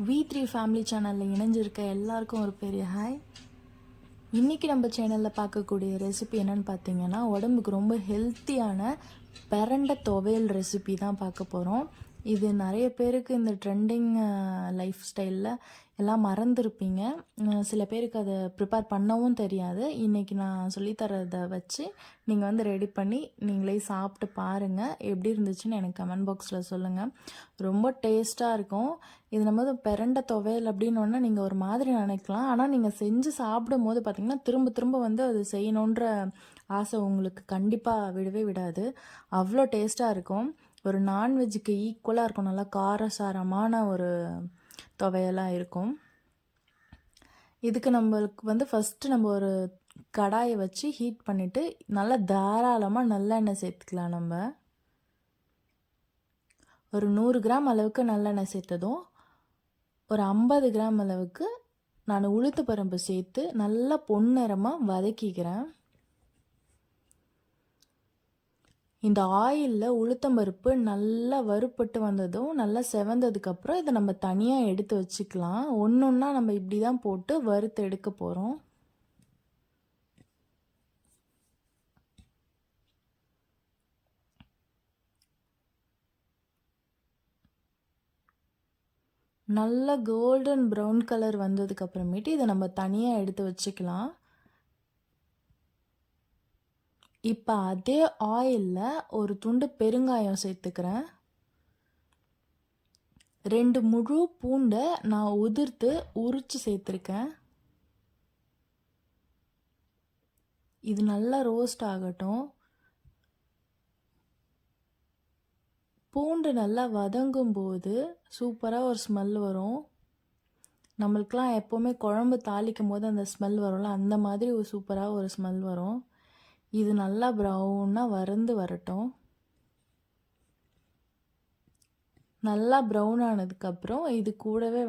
V3 family சேனலில் இணைஞ்சிருக்க எல்லாருக்கும் ஒரு பெரிய ஹாய். இன்றைக்கி நம்ம சேனலில் பார்க்கக்கூடிய ரெசிபி என்னென்னு பார்த்தீங்கன்னா, உடம்புக்கு ரொம்ப ஹெல்த்தியான பிரண்டை துவையல் ரெசிபி தான் பார்க்க போகிறோம். இது நிறைய பேருக்கு இந்த ட்ரெண்டிங் லைஃப் ஸ்டைலில் எல்லாம் மறந்துருப்பீங்க. சில பேருக்கு அதை ப்ரிப்பேர் பண்ணவும் தெரியாது. இன்றைக்கி நான் சொல்லித்தரதை வச்சு நீங்கள் ரெடி பண்ணி நீங்களே சாப்பிட்டு பாருங்கள். எப்படி இருந்துச்சுன்னு எனக்கு கமெண்ட் பாக்ஸில் சொல்லுங்கள். ரொம்ப டேஸ்ட்டாக இருக்கும். இது நம்ம பிரண்டை துவையல் அப்படின்னோன்னா நீங்கள் ஒரு மாதிரி நினைக்கலாம். ஆனால் நீங்கள் செஞ்சு சாப்பிடும் போது பார்த்திங்கன்னா திரும்ப திரும்ப அது செய்யணுன்ற ஆசை உங்களுக்கு கண்டிப்பாக விடவே விடாது. அவ்வளோ டேஸ்ட்டாக இருக்கும். ஒரு நான்வெஜ்ஜுக்கு ஈக்குவலாக இருக்கும். நல்லா காரசாரமான ஒரு துவையலாக இருக்கும். இதுக்கு நம்மளுக்கு ஃபஸ்ட்டு நம்ம ஒரு கடாயை வச்சு ஹீட் பண்ணிவிட்டு நல்லா தாராளமாக நல்லெண்ணெய் சேர்த்துக்கலாம். நம்ம ஒரு 100 கிராம் அளவுக்கு நல்லெண்ணெய் சேர்த்ததும் ஒரு 50 கிராம் அளவுக்கு நான் உளுத்து பருப்பு சேர்த்து நல்லா பொன்னிறமாக வதக்கிக்கிறேன். இந்த ஆயிலில் உளுத்தம்பருப்பு நல்லா வறுப்பட்டு வந்ததும் நல்லா செவந்ததுக்கப்புறம் இதை நம்ம தனியாக எடுத்து வச்சுக்கலாம். ஒன்று ஒன்றா நம்ம இப்படி தான் போட்டு வறுத்து எடுக்க போகிறோம். நல்லா கோல்டன் ப்ரௌன் கலர் வந்ததுக்கப்புறமேட்டு இதை நம்ம தனியாக எடுத்து வச்சுக்கலாம். இப்போ அதே ஆயிலில் ஒரு துண்டு பெருங்காயம் சேர்த்துக்கிறேன். 2 முழு பூண்டை நான் உரித்து சேர்த்துருக்கேன். இது நல்லா ரோஸ்ட் ஆகட்டும். பூண்டு நல்லா வதங்கும் போது சூப்பராக ஒரு ஸ்மெல் வரும். நம்மளுக்கெலாம் எப்போவுமே குழம்பு தாளிக்கும் போது அந்த ஸ்மெல் வரும்ல, அந்த மாதிரி ஒரு சூப்பராக ஒரு ஸ்மெல் வரும். இது நல்லா ப்ரௌனாக வறுந்து வரட்டும். நல்லா ப்ரௌன் ஆனதுக்கப்புறம் இது கூடவே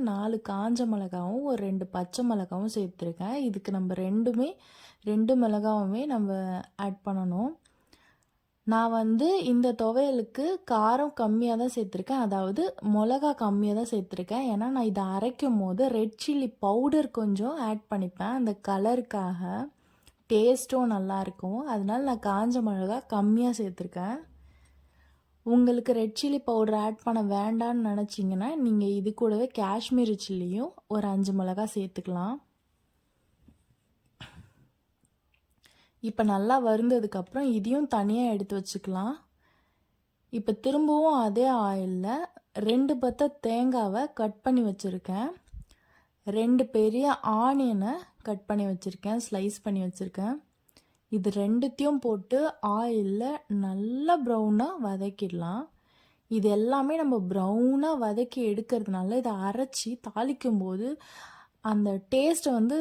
4 காஞ்ச மிளகாவும் ஒரு 2 பச்சை மிளகாவும் சேர்த்துருக்கேன். இதுக்கு நம்ம 2 மிளகாவுமே நம்ம ஆட் பண்ணணும். நான் இந்த துவையலுக்கு காரம் கம்மியாக தான் சேர்த்துருக்கேன். அதாவது மிளகா கம்மியாக தான் சேர்த்துருக்கேன். ஏன்னா நான் இதை அரைக்கும் போது ரெட் சில்லி பவுடர் கொஞ்சம் ஆட் பண்ணிப்பேன். அந்த கலருக்காக டேஸ்ட்டும் நல்லாயிருக்கும். அதனால நான் காஞ்ச மிளகா கம்மியாக சேர்த்துருக்கேன். உங்களுக்கு ரெட் சில்லி பவுடர் ஆட் பண்ண வேண்டான்னு நினச்சிங்கன்னா நீங்கள் இது கூடவே காஷ்மீரி சில்லியும் ஒரு 5 மிளகா சேர்த்துக்கலாம். இப்போ நல்லா வருந்ததுக்கப்புறம் இதையும் தனியாக எடுத்து வச்சுக்கலாம். இப்போ திரும்பவும் அதே ஆயிலில் 2 பத்தை தேங்காவை கட் பண்ணி வச்சுருக்கேன். 2 பெரிய ஆனியனை கட் பண்ணி வச்சுருக்கேன், ஸ்லைஸ் பண்ணி வச்சுருக்கேன். இது 2த்தையும் போட்டு ஆயிலில் நல்லா ப்ரௌனாக வதக்கிடலாம். இது எல்லாமே நம்ம ப்ரௌனாக வதக்கி எடுக்கிறதுனால இதை அரைச்சி தாளிக்கும்போது அந்த டேஸ்ட்டை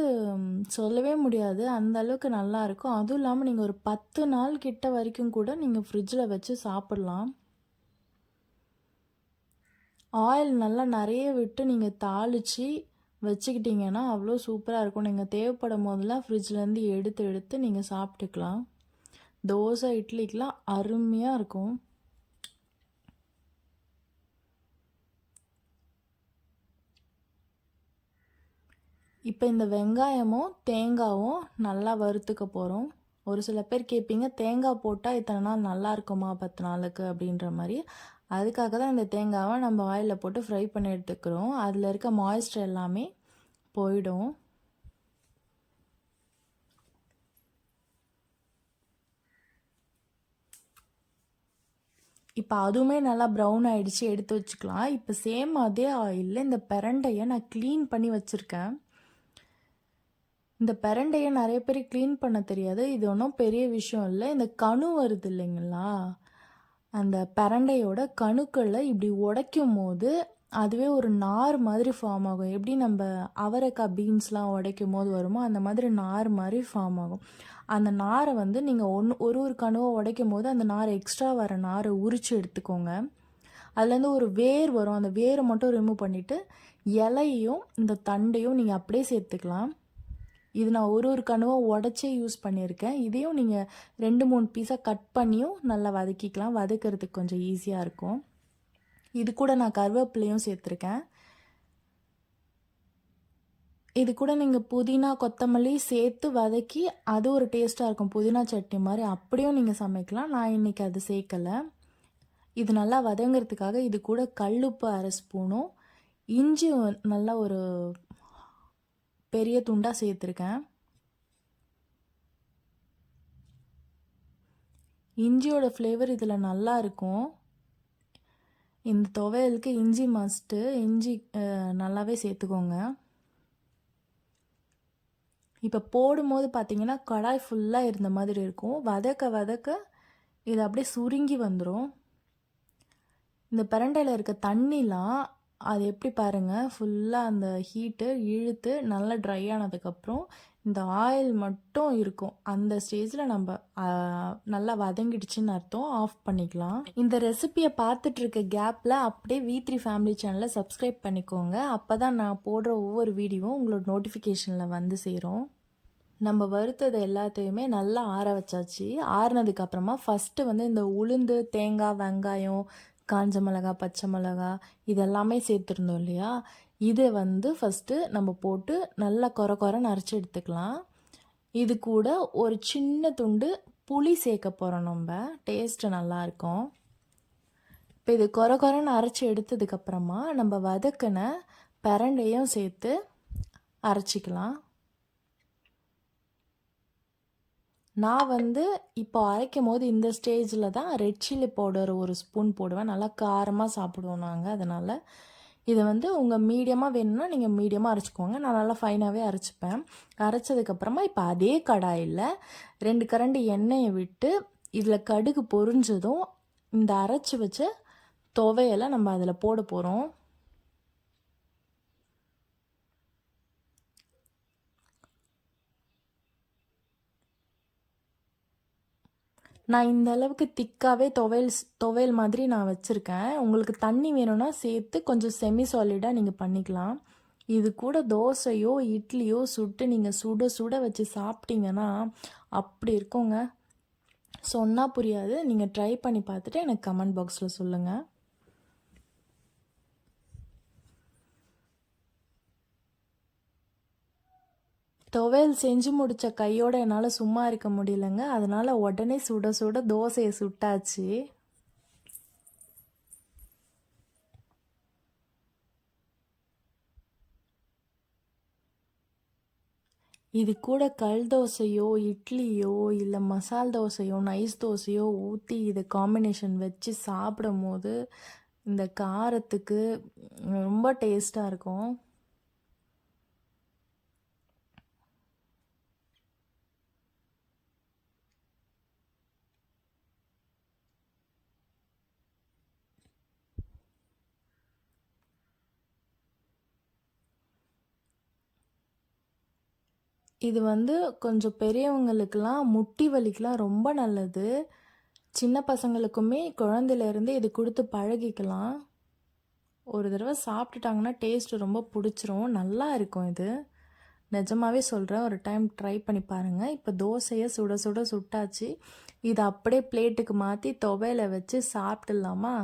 சொல்லவே முடியாது. அந்த அளவுக்கு நல்லாயிருக்கும். அதுவும் இல்லாமல் நீங்கள் ஒரு 10 நாள் கிட்ட வரைக்கும் கூட நீங்கள் ஃப்ரிட்ஜில் வச்சு சாப்பிட்லாம். ஆயில் நல்லா நிறைய விட்டு நீங்கள் தாளித்து வச்சுக்கிட்டிங்கன்னா அவ்வளோ சூப்பராக இருக்கும். நீங்கள் தேவைப்படும் போதெல்லாம் ஃப்ரிட்ஜ்லேருந்து எடுத்து நீங்கள் சாப்பிட்டுக்கலாம். தோசை இட்லிக்கெலாம் அருமையாக இருக்கும். இப்போ இந்த வெங்காயமும் தேங்காயும் நல்லா வறுத்துக்க போகிறோம். ஒரு சில பேர் கேட்பீங்க, தேங்காய் போட்டால் இத்தனை நாள் நல்லா இருக்குமா 10 நாளுக்கு அப்படின்ற மாதிரி. அதுக்காக தான் இந்த தேங்காவை நம்ம ஆயிலில் போட்டு ஃப்ரை பண்ணி எடுத்துக்கிறோம். அதில் இருக்க மாய்ஸ்டர் எல்லாமே போயிடும். இப்போ அதுவுமே நல்லா ப்ரௌன் ஆகிடுச்சு, எடுத்து வச்சுக்கலாம். இப்போ சேம் அதே ஆயிலில் இந்த பிரண்டையை நான் க்ளீன் பண்ணி வச்சுருக்கேன். இந்த பிரண்டையை நிறைய பேர் க்ளீன் பண்ண தெரியாது. இது ஒன்றும் பெரிய விஷயம் இல்லை. இந்த கணு வருது இல்லைங்களா, அந்த பிரண்டையோட கணுக்களை இப்படி உடைக்கும் போது அதுவே ஒரு நார் மாதிரி ஃபார்ம் ஆகும். எப்படி நம்ம அவரைக்காய் பீன்ஸ்லாம் உடைக்கும் போது வருமோ அந்த மாதிரி நார் மாதிரி ஃபார்ம் ஆகும். அந்த நாரை நீங்கள் ஒரு கணுவை உடைக்கும் போது அந்த நார் எக்ஸ்ட்ரா வர நாரை உரித்து எடுத்துக்கோங்க. அதுலேருந்து ஒரு வேர் வரும். அந்த வேரை மட்டும் ரிமூவ் பண்ணிவிட்டு இலையும் இந்த தண்டையும் நீங்கள் அப்படியே சேர்த்துக்கலாம். இது நான் ஒரு கணுவை உடச்சே யூஸ் பண்ணியிருக்கேன். இதையும் நீங்கள் 2-3 பீஸாக கட் பண்ணியும் நல்லா வதக்கிறதுக்கு கொஞ்சம் ஈஸியாக இருக்கும். இது கூட நான் கருவேப்பிலையும் சேர்த்துருக்கேன். இது கூட நீங்கள் புதினா கொத்தமல்லி சேர்த்து வதக்கி அது ஒரு டேஸ்ட்டாக இருக்கும், புதினா சட்னி மாதிரி. அப்படியும் நீங்கள் சமைக்கலாம். நான் இன்றைக்கி அது சேர்க்கலை. இது நல்லா வதங்கிறதுக்காக இது கூட கல்லுப்பு 1/2 ஸ்பூனும் இஞ்சி நல்லா ஒரு பெரிய துண்டாக சேர்த்துருக்கேன். இஞ்சியோட ஃப்ளேவர் இதில் நல்லா இருக்கும். இந்த துவையலுக்கு இஞ்சி மஸ்ட்டு. இஞ்சி நல்லாவே சேர்த்துக்கோங்க. இப்போ போடும்போது பார்த்தீங்கன்னா கடாய் ஃபுல்லாக இருந்த மாதிரி இருக்கும். வதக்க வதக்க இது அப்படியே சுருங்கி வந்துடும். இந்த பிரண்டையில் இருக்க தண்ணிலாம் அது எப்படி பாருங்கள், ஃபுல்லாக அந்த ஹீட்டு இழுத்து நல்லா ட்ரை ஆனதுக்கப்புறம் இந்த ஆயில் மட்டும் இருக்கும். அந்த ஸ்டேஜில் நம்ம நல்லா வதங்கிடுச்சின்னு அர்த்தம். ஆஃப் பண்ணிக்கலாம். இந்த ரெசிபியை பார்த்துட்ருக்க கேப்பில் அப்படியே V3 ஃபேமிலி சேனலை சப்ஸ்கிரைப் பண்ணிக்கோங்க. அப்போ தான் நான் போடுற ஒவ்வொரு வீடியோவும் உங்களோட நோட்டிஃபிகேஷனில் வந்து சேரும். நம்ம வறுத்தது எல்லாத்தையுமே நல்லா ஆற வச்சாச்சு. ஆறுனதுக்கப்புறமா ஃபஸ்ட்டு வந்து இந்த உளுந்து, தேங்காய், வெங்காயம், காஞ்ச மிளகா, பச்சை மிளகா இதெல்லாமே சேர்த்துருந்தோம் இல்லையா, இதை வந்து ஃபஸ்ட்டு நம்ம போட்டு நல்லா கொரன்னு அரைச்சி எடுத்துக்கலாம். இது கூட ஒரு சின்ன துண்டு புளி சேர்க்க போகிறோம். நம்ம டேஸ்ட்டு நல்லாயிருக்கும். இப்போ இது கொரன்னு அரைச்சி எடுத்ததுக்கப்புறமா நம்ம வதக்கின பிரண்டையும் சேர்த்து அரைச்சிக்கலாம். நான் வந்து இப்போ அரைக்கும் போது இந்த ஸ்டேஜில் தான் ரெட் சில்லி பவுடர் ஒரு ஸ்பூன் போடுவேன். நல்லா காரமாக சாப்பிடுவோம் நாங்கள். அதனால் இதை வந்து உங்கள் மீடியமாக வேணும்னா நீங்கள் மீடியமாக அரைச்சிக்கோங்க. நான் நல்லா ஃபைனாகவே அரைச்சிப்பேன். அரைச்சதுக்கப்புறமா இப்போ அதே கடாயில் 2 கரண்டி எண்ணெயை விட்டு இதில் கடுகு பொரிஞ்சதும் இந்த அரைச்சி வச்ச துவையலை நம்ம அதில் போட போகிறோம். நான் இந்த அளவுக்கு திக்காகவே துவையல் மாதிரி நான் வச்சுருக்கேன். உங்களுக்கு தண்ணி வேணும்னா சேர்த்து கொஞ்சம் செமி சாலிடாக நீங்கள் பண்ணிக்கலாம். இது கூட தோசையோ இட்லியோ சுட்டு நீங்கள் சுட சுட வச்சு சாப்பிட்டீங்கன்னா அப்படி இருக்குங்க. சொன்னால் புரியாது. நீங்கள் ட்ரை பண்ணி பார்த்துட்டு எனக்கு கமெண்ட் பாக்ஸில் சொல்லுங்கள். துவையல் செஞ்சு முடித்த கையோடு என்னால் சும்மா இருக்க முடியலங்க. அதனால் உடனே சுட சுட தோசையை சுட்டாச்சு. இது கூட கல் தோசையோ இட்லியோ இல்லை மசால் தோசையோ நைஸ் தோசையோ ஊற்றி இது காம்பினேஷன் வச்சு சாப்பிடும் போது இந்த காரத்துக்கு ரொம்ப டேஸ்ட்டாக இருக்கும். இது வந்து கொஞ்சம் பெரியவங்களுக்கெல்லாம் முட்டி வலிக்கெலாம் ரொம்ப நல்லது. சின்ன பசங்களுக்குமே குழந்தையிலேருந்து இது கொடுத்து பழகிக்கலாம். ஒரு தடவை சாப்பிட்டுட்டாங்கன்னா டேஸ்ட்டு ரொம்ப பிடிச்சிரும். நல்லா இருக்கும் இது. நிஜமாகவே சொல்கிறேன், ஒரு டைம் ட்ரை பண்ணி பாருங்கள். இப்போ தோசையை சுட சுட சுட்டாச்சு. இதை அப்படியே பிளேட்டுக்கு மாற்றி துவையில வச்சு சாப்பிட்டுடலாமா?